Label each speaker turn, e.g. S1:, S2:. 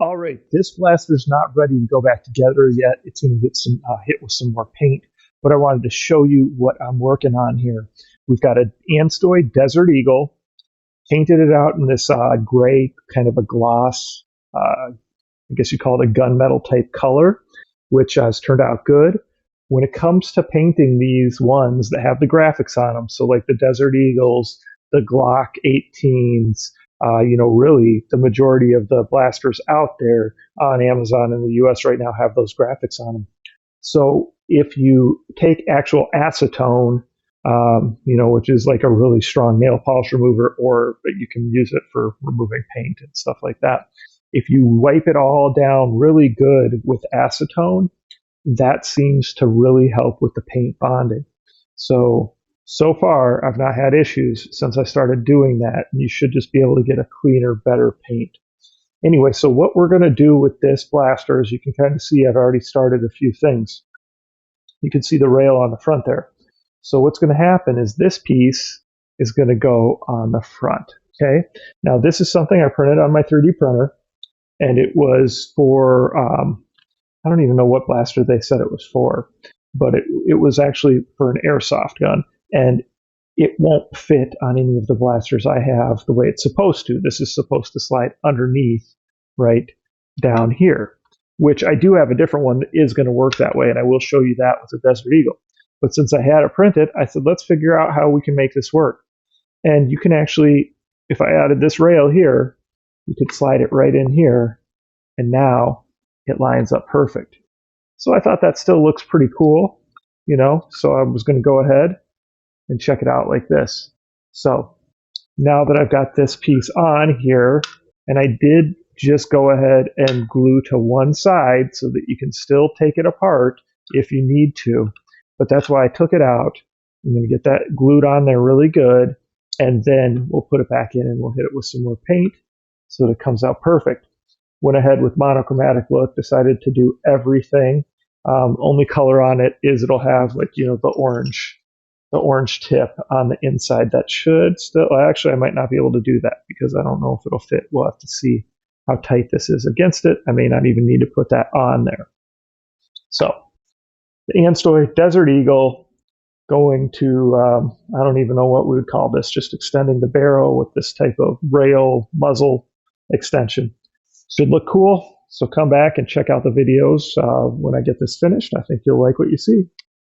S1: All right, this blaster's not ready to go back together yet. It's going to get some hit with some more paint, but I wanted to show you what I'm working on here. We've got an ANSTOY Desert Eagle, painted it out in this gray, kind of a gloss, I guess you call it a gunmetal type color, which has turned out good. When it comes to painting these ones that have the graphics on them, so like the Desert Eagles, the Glock 18s, really the majority of the blasters out there on Amazon in the US right now have those graphics on them. So if you take actual acetone, which is like a really strong nail polish remover, or you can use it for removing paint and stuff like that. If you wipe it all down really good with acetone, that seems to really help with the paint bonding. So far, I've not had issues since I started doing that. You should just be able to get a cleaner, better paint. Anyway, so what we're going to do with this blaster is you can kind of see I've already started a few things. You can see the rail on the front there. So what's going to happen is this piece is going to go on the front. Okay. Now this is something I printed on my 3D printer, and it was for I don't even know what blaster they said it was for, but it was actually for an airsoft gun, and it won't fit on any of the blasters I have the way it's supposed to. This is supposed to slide underneath right down here, which I do have a different one that is going to work that way, and I will show you that with the Desert Eagle. But since I had it printed, I said, let's figure out how we can make this work. And you can actually, if I added this rail here, you could slide it right in here, and now it lines up perfect. So I thought that still looks pretty cool, so I was going to go ahead and check it out like this. So now that I've got this piece on here, and I did just go ahead and glue to one side so that you can still take it apart if you need to, but that's why I took it out. I'm going to get that glued on there really good, and then we'll put it back in and we'll hit it with some more paint so that it comes out perfect. Went ahead with monochromatic look, decided to do everything. Only color on it is it'll have the orange tip on the inside. That should still, actually I might not be able to do that because I don't know if it'll fit. We'll have to see how tight this is against it. I may not even need to put that on there. So the ANSTOY Desert Eagle, going to, I don't even know what we would call this, just extending the barrel with this type of rail muzzle extension. Should look cool. So come back and check out the videos when I get this finished. I think you'll like what you see.